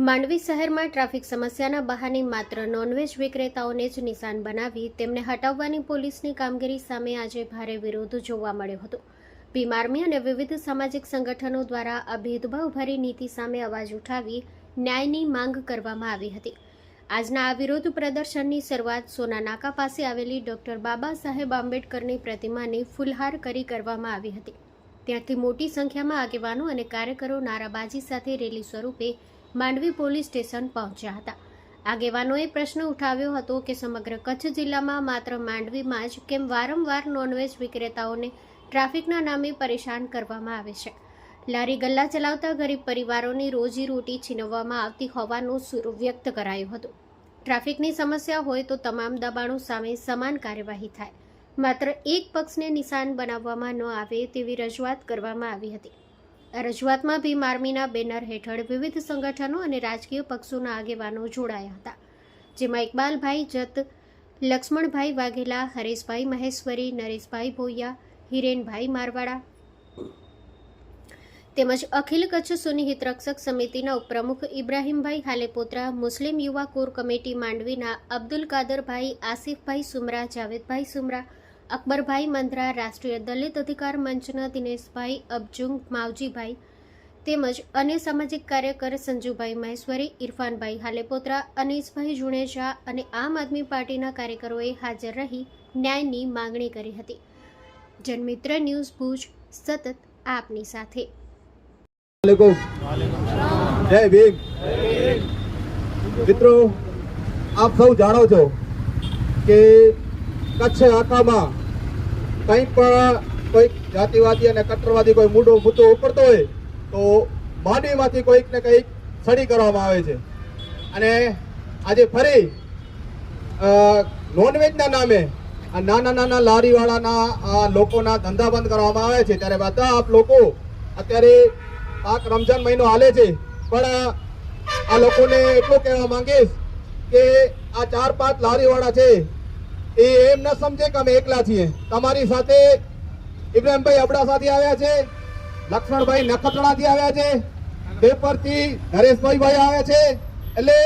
માંડવી શહેરમાં ટ્રાફિક સમસ્યાના બહાને માત્ર નોનવેજ વિક્રેતાઓને જ નિશાન બનાવી તેમને હટાવવાની પોલીસની કામગીરી સામે આજે ભારે વિરોધ જોવા મળ્યો હતો। ભીમ આર્મી અને વિવિધ સામાજિક સંગઠનો દ્વારા આ ભેદભાવભરી નીતિ સામે અવાજ ઉઠાવી ન્યાયની માંગ કરવામાં આવી હતી। આજના આ વિરોધ પ્રદર્શનની શરૂઆત સોના નાકા પાસે આવેલી ડોક્ટર બાબા સાહેબ આંબેડકરની પ્રતિમાને ફૂલહાર કરી કરવામાં આવી હતી। ત્યાંથી મોટી સંખ્યામાં આગેવાનો અને કાર્યકરો નારાબાજી સાથે રેલી સ્વરૂપે માંડવી પોલીસ સ્ટેશન પહોંચ્યા હતા। આગેવાનોએ પ્રશ્ન ઉઠાવ્યો હતો કે સમગ્ર કચ્છ જિલ્લામાં માત્ર માંડવીમાં જ કેમ વારંવાર નોનવેજ વિક્રેતાઓને ટ્રાફિકના નામે પરેશાન કરવામાં આવે છે। લારી ગલ્લા ચલાવતા ગરીબ પરિવારોની રોજીરોટી છીનવવામાં આવતી હોવાનો સૂર વ્યક્ત કરાયો હતો। ટ્રાફિકની સમસ્યા હોય તો તમામ દબાણો સામે સમાન કાર્યવાહી થાય, માત્ર એક પક્ષને નિશાન બનાવવામાં ન આવે તેવી રજૂઆત કરવામાં આવી હતી। આ રજૂઆતમાં ભીમ આર્મીના બેનર હેઠળ વિવિધ સંગઠનો અને રાજકીય પક્ષોના આગેવાનો જોડાયા હતા, જેમાં ઇકબાલભાઈ જત, લક્ષ્મણભાઈ વાઘેલા, હરેશભાઈ મહેશ્વરી, નરેશભાઈ ભોયા, હિરેનભાઈ મારવાડા તેમજ અખિલ કચ્છ સુન્ની હિતરક્ષક સમિતિના ઉપપ્રમુખ ઇબ્રાહીમભાઈ હાલેપોત્રા, મુસ્લિમ યુવા કોર કમિટી માંડવીના અબ્દુલ કાદરભાઈ, આસિફભાઈ સુમરા, જાવેદભાઈ સુમરા, અકબરભાઈ મંદ્રા, રાષ્ટ્રીય દલિત અધિકાર મંચના દિનેશભાઈ અબજુંગ માવજીભાઈ તેમજ અન્ય સામાજિક કાર્યકર સંજુભાઈ મહેશ્વરી, ઇરફાનભાઈ હાલેપોત્રા, અનીસભાઈ જુણેજા અને આમ આદમી પાર્ટીના કાર્યકરોએ હાજર રહી ન્યાયની માંગણી કરી હતી। જનમિત્ર ન્યૂઝ ભુજ સતત આપની સાથે। જય ભીમ મિત્રો, આપ સૌ જાણો છો કે કચ્છ આખામાં કંઈ પણ કોઈક જાતિવાદી અને કટ્ટરવાદી કોઈ મુદ્દો ઉપડતો હોય તો માંડવીમાંથી કોઈક ને કંઈક સડી કરવામાં આવે છે। અને આજે ફરી નોનવેજના નામે આ નાના લારીવાળાના લોકોના ધંધા બંધ કરવામાં આવે છે। ત્યારે બધા આપ લોકો અત્યારે પાક રમઝાન મહિનો હાલે છે, પણ આ લોકોને એટલું કહેવા માંગીશ કે આ 4-5 લારીવાળા છે એ એમ ન સમજે કે અમે એકલા છીએ। તમારી સાથે ઇબ્રાહીમભાઈ અબડાસાથી આવ્યા છે, લક્ષ્મણભાઈ નખત્રાણાથી આવ્યા છે, પેપરથી નરેશભાઈ આવ્યા છે। એટલે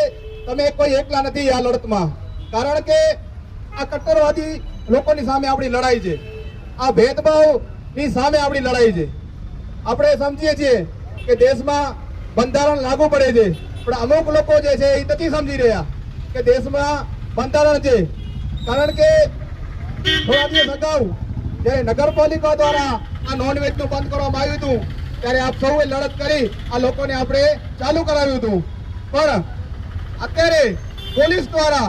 તમે કોઈ એકલા નથી આ લડતમાં, કારણ કે આ કટ્ટરવાદી લોકોની સામે આપણી લડાઈ છે, આ ભેદભાવની સામે આપણી લડાઈ છે। આપણે સમજીએ છીએ કે દેશમાં બંધારણ લાગુ પડે છે, પણ અમુક લોકો જે છે એ નથી સમજી રહ્યા કે દેશમાં બંધારણ છે। કારણ કે થોડા દિવસ અગાઉ જ્યારે નગરપાલિકા દ્વારા આ નોનવેજનું બંધ કરવામાં આવ્યું હતું ત્યારે આપ સૌએ લડત કરી આ લોકોને આપણે ચાલુ કરાવ્યું હતું, પણ અત્યારે પોલીસ દ્વારા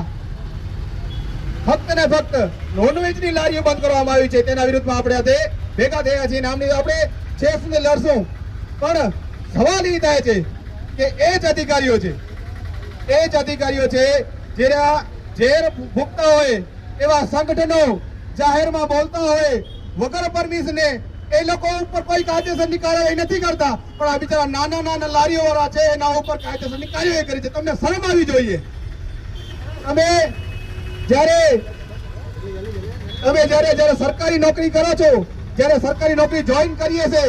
ફક્ત ને ફક્ત નોનવેજની લારીઓ બંધ કરવામાં આવી છે। તેના વિરુદ્ધમાં આપણે આજે ભેગા થયા છીએ, નામની આપણે ચેસને લડશું। પણ સવાલ એ થાય છે કે એ જ અધિકારીઓ છે જેના ઝેર ભૂખતા હોય એવા સંગઠનો જાહેરમાં બોલતા હોય વગર પરમિશને એ લોકો ઉપર કોઈ કાયદેસરની કાર્યવાહી નથી કરતા, પણ આ બિચારા નાના લારીઓ વાળા છે એના ઉપર કાયદેસરની કાર્યવાહી કરી છે। તમને શરમ આવી જોઈએ। તમે જ્યારે સરકારી નોકરી કરો છો, જ્યારે સરકારી નોકરી જોઈન કરીએ છે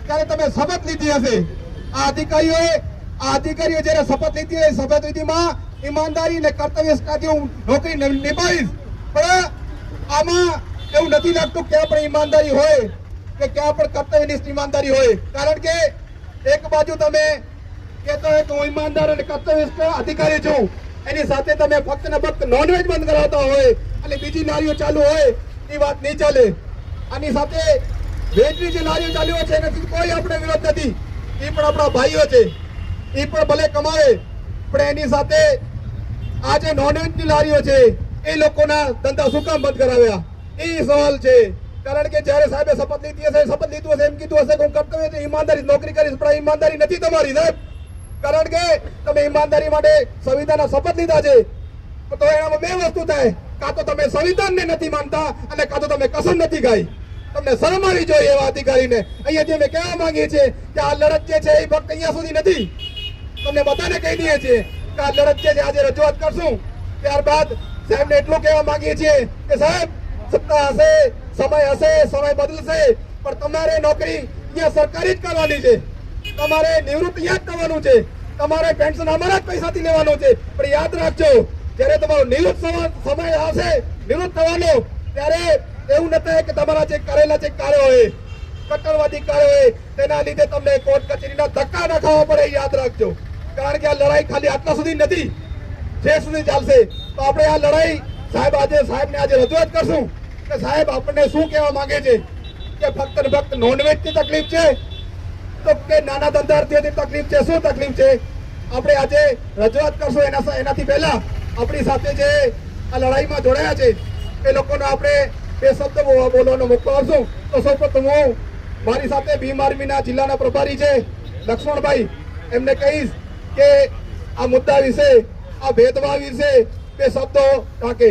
ત્યારે તમે શપથ લીધી હશે। આ અધિકારીઓ જ્યારે શપથ લીધી હોય, શપથ વિધિમાં ઈમાનદારી અને કર્તવ્યનિષ્ઠાથી હું નોકરી નિભાવીશ, પણ આમાં એવું નથી લાગતું ક્યાં પણ ઈમાનદારી હોય કે ક્યાં પણ કર્તવ્યનિષ્ઠ ઈમાનદારી હોય। કારણ કે એક બાજુ તમે કહેતો હોય કે હું ઈમાનદાર અને કર્તવ્યનિષ્ઠ અધિકારી છું, એની સાથે તમે ફક્ત ને ફક્ત નોનવેજ બંધ કરાવતા હોય અને બીજી લારીઓ ચાલુ હોય એ વાત નહીં ચાલે। આની સાથે વેજની જે લારીઓ ચાલુ હોય છે એનાથી કોઈ આપણે વિરોધ નથી, એ પણ આપણા ભાઈઓ છે, એ પણ ભલે કમાવે, પણ એની સાથે આ જે નોનવેજની લારીઓ છે એ લોકોના ધંધા શું કામ બંધ કરાવ્યા એ સવાલ છે। કારણ કે જ્યારે સાહેબે શપથ લીધી હશે, શપથ લીધું હશે, એમ કીધું હશે કે હું કર્તવ્ય ઈમાનદારી નોકરી કરીશ, પણ ઈમાનદારી નથી તમારી સાહેબ। કારણ કે તમે ઈમાનદારી માટે સંવિધાનના શપથ લીધા છે, તો એનામાં બે વસ્તુ થાય, કાં તો તમે સંવિધાનને નથી માનતા અને કાં તો તમે કસમ નથી ખાઈ। તમને શરમ આવી જોઈએ એવા અધિકારીને। અહીંયા જે અમે કહેવા માંગીએ છીએ કે આ લડત જે છે એ ફક્ત અહીંયા સુધી નથી, તમને બધાને કહી દઈએ છીએ કે આ લડત જે છે આજે રજૂઆત કરશું, ત્યારબાદ સાહેબને એટલું કહેવા માંગીએ છીએ કે સાહેબ સત્તા હશે, સમય બદલશે, પણ તમારે નોકરી અહીંયા સરકારી જ કરવાની છે, તમારે નિવૃત્ત અહીંયા જ કરવાનું છે। તમારે પેન્શન અમારા જ પૈસાથી લેવાનો છે. પણ યાદ રાખજો, જ્યારે તમારો નિવૃત્ત સમય આવશે, નિવૃત્ત થવાનો, ત્યારે એવું ન થાય કે તમારા જે કરેલા જે કાર્યો હોય, કટ્ટરવાદી કાર્યો હોય, તેના લીધે તમને કોર્ટ કચેરીના ધક્કા ન ખાવા પડે. યાદ રાખજો, કારણ કે આ લડાઈ ખાલી આટલા સુધી નથી, જે સુધી ચાલશે. તો આપણે આ લડાઈ સાહેબને આજે રજૂઆત કરશું કે સાહેબ આપણને શું કહેવા માંગે છે, કે ફક્ત ને ફક્ત નોનવેજની તકલીફ છે, તો કે નાના ધંધાર્થીઓની તકલીફ છે, શું તકલીફ છે, આપણે આજે રજૂઆત કરશું. એનાથી પહેલા આપણી સાથે જે આ લડાઈમાં જોડાયા છે એ લોકોને આપણે બે શબ્દ બોલવાનો મોકો આપશું. તો સૌપ્રથમ હું મારી સાથે ભીમ આર્મીના જિલ્લાના પ્રભારી છે લક્ષ્મણભાઈ, એમને કહીશ કે આ મુદ્દા વિશે, આ ભેદભાવ વિશે બે શબ્દો ટાંકે.